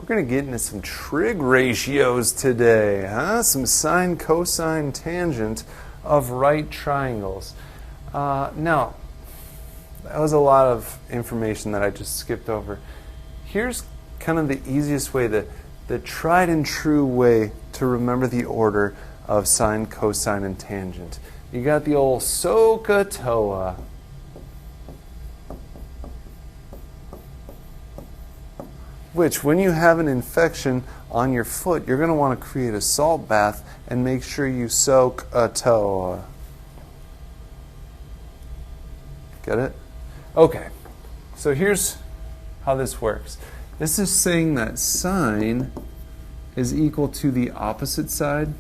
We're going to get into some trig ratios today, huh? Some sine, cosine, tangent of right triangles. Now, that was a lot of information that I just skipped over. Here's kind of the easiest way, the tried and true way to remember the order of sine, cosine, and tangent. You got the old SOHCAHTOA. Which, when you have an infection on your foot, you're going to want to create a salt bath and make sure you soak a toe. Get it? Okay, so here's how this works. This is saying that sine is equal to the opposite side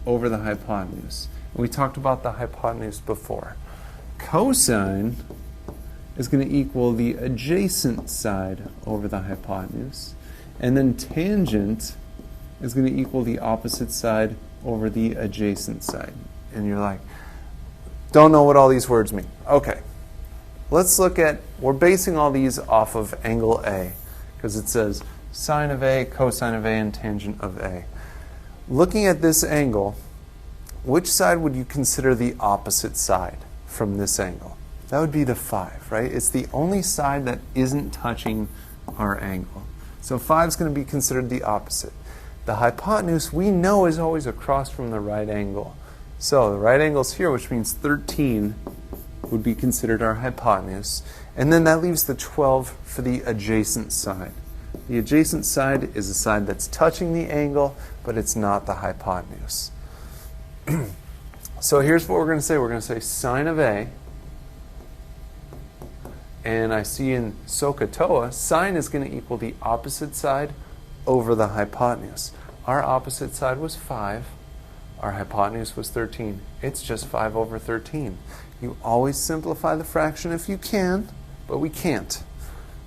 over the hypotenuse. And we talked about the hypotenuse before. Cosine is going to equal the adjacent side over the hypotenuse. And then tangent is going to equal the opposite side over the adjacent side. And you're like, don't know what all these words mean. Okay, let's look at, we're basing all these off of angle A, because it says sine of A, cosine of A, and tangent of A. Looking at this angle, which side would you consider the opposite side from this angle? That would be the 5, right? It's the only side that isn't touching our angle. So 5 is going to be considered the opposite. The hypotenuse, we know, is always across from the right angle. So the right angle is here, which means 13 would be considered our hypotenuse. And then that leaves the 12 for the adjacent side. The adjacent side is the side that's touching the angle, but it's not the hypotenuse. So here's what we're going to say. We're going to say sine of A. And I see in SOHCAHTOA, sine is going to equal the opposite side over the hypotenuse. Our opposite side was 5. Our hypotenuse was 13. It's just 5 over 13. You always simplify the fraction if you can, but we can't.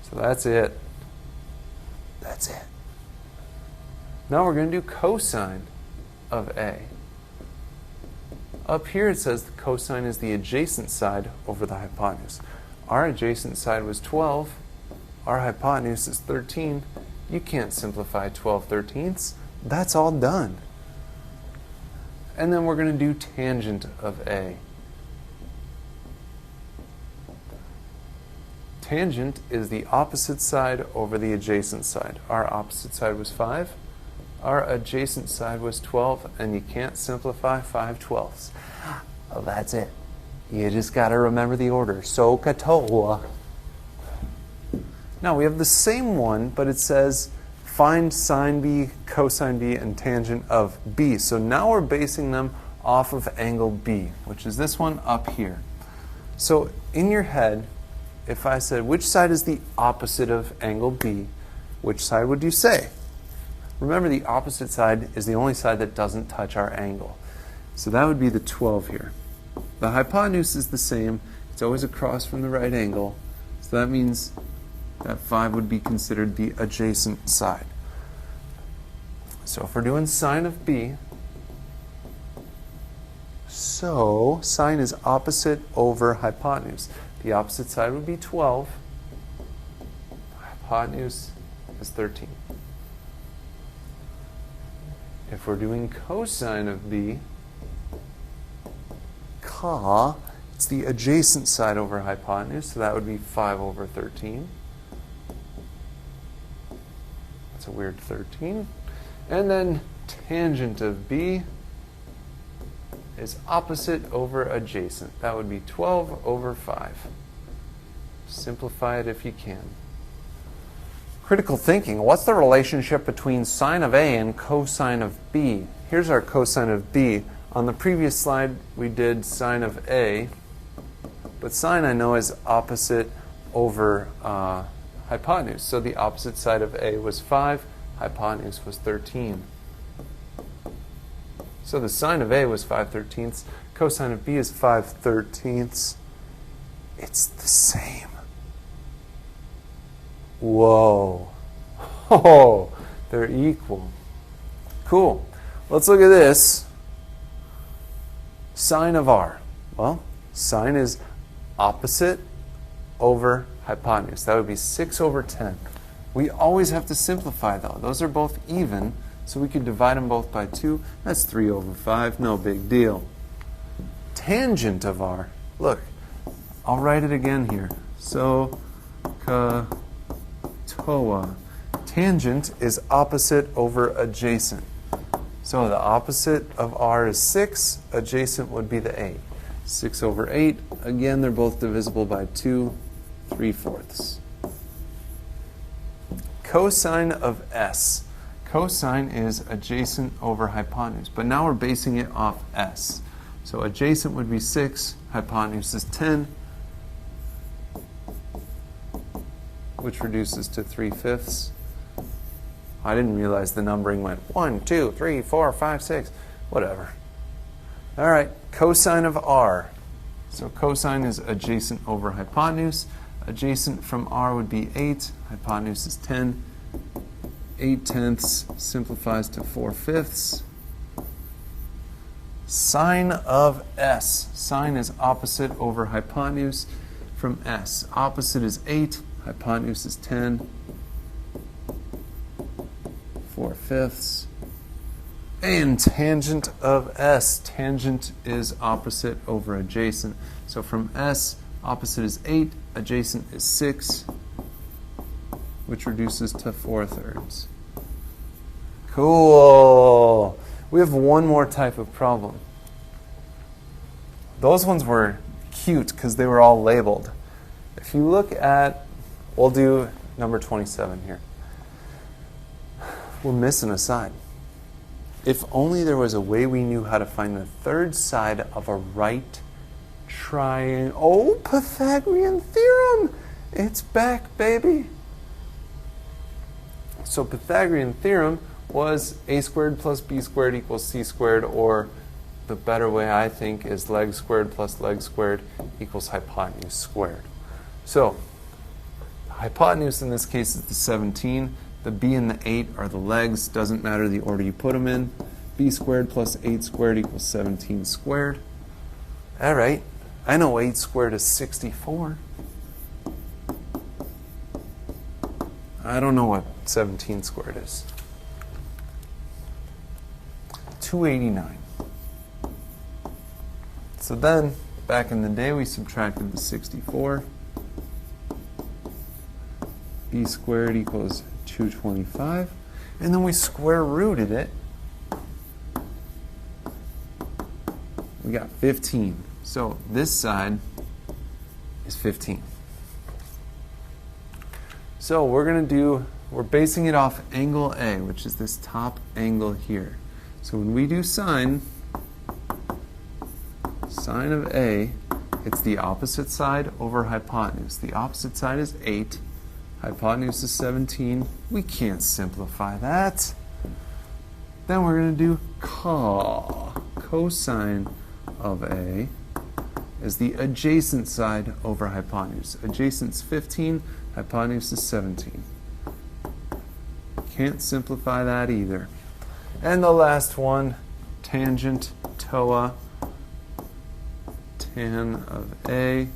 So that's it. That's it. Now we're going to do cosine of A. Up here it says the cosine is the adjacent side over the hypotenuse. Our adjacent side was 12. Our hypotenuse is 13. You can't simplify 12 thirteenths. That's all done. And then we're going to do tangent of A. Tangent is the opposite side over the adjacent side. Our opposite side was 5. Our adjacent side was 12, and you can't simplify 5/12. Well, that's it. You just got to remember the order. SOHCAHTOA. Now we have the same one, but it says find sine B, cosine B, and tangent of B. So now we're basing them off of angle B, which is this one up here. So in your head, if I said which side is the opposite of angle B, which side would you say? Remember, the opposite side is the only side that doesn't touch our angle. So that would be the 12 here. The hypotenuse is the same. It's always across from the right angle. So that means that 5 would be considered the adjacent side. So if we're doing sine of B, so sine is opposite over hypotenuse. The opposite side would be 12. Hypotenuse is 13. If we're doing cosine of B, it's the adjacent side over hypotenuse, so that would be 5 over 13. That's a weird 13. And then tangent of B is opposite over adjacent. That would be 12 over 5. Simplify it if you can. Critical thinking. What's the relationship between sine of A and cosine of B? Here's our cosine of B. On the previous slide, we did sine of A, but sine I know is opposite over hypotenuse. So the opposite side of A was 5, hypotenuse was 13. So the sine of A was 5/13. Cosine of B is 5/13. It's the same. Whoa. Oh, they're equal. Cool. Let's look at this. Sine of R. Well, sine is opposite over hypotenuse. That would be 6 over 10. We always have to simplify, though. Those are both even, so we could divide them both by 2. That's 3 over 5, no big deal. Tangent of r. Look, I'll write it again here. So, toa. Tangent is opposite over adjacent. So the opposite of r is 6, adjacent would be the 8. 6 over 8, again, they're both divisible by 2, 3/4. Cosine of s. Cosine is adjacent over hypotenuse, but now we're basing it off s. So adjacent would be 6, hypotenuse is 10, which reduces to 3/5. I didn't realize the numbering went 1, 2, 3, 4, 5, 6, whatever. All right, cosine of r. So cosine is adjacent over hypotenuse. Adjacent from r would be 8, hypotenuse is 10. 8/10 simplifies to 4/5. Sine of s. Sine is opposite over hypotenuse from s. Opposite is 8, hypotenuse is 10. 4/5. And tangent of s. Tangent is opposite over adjacent. So from s, opposite is 8, adjacent is 6, which reduces to 4/3. Cool. We have one more type of problem. Those ones were cute because they were all labeled. If you look at, we'll do number 27 here. We're missing a side. If only there was a way we knew how to find the third side of a right triangle. Oh, Pythagorean theorem! It's back, baby. So Pythagorean theorem was a squared plus b squared equals c squared, or the better way I think is leg squared plus leg squared equals hypotenuse squared. So hypotenuse in this case is the 17. The b and the 8 are the legs. Doesn't matter the order you put them in. B squared plus 8 squared equals 17 squared. All right. I know 8 squared is 64. I don't know what 17 squared is. 289. So then, back in the day, we subtracted the 64. B squared equals 225, and then we square rooted it. We got 15. So this side is 15. So we're basing it off angle A, which is this top angle here. So when we do sine of A, it's the opposite side over hypotenuse. The opposite side is 8. Hypotenuse is 17. We can't simplify that. Then we're going to do cosine of A is the adjacent side over hypotenuse. Adjacent is 15. Hypotenuse is 17. Can't simplify that either. And the last one, tangent, toa, tan of A,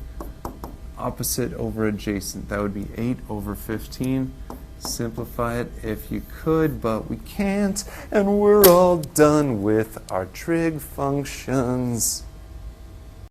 opposite over adjacent. That would be 8 over 15. Simplify it if you could, but we can't. And we're all done with our trig functions.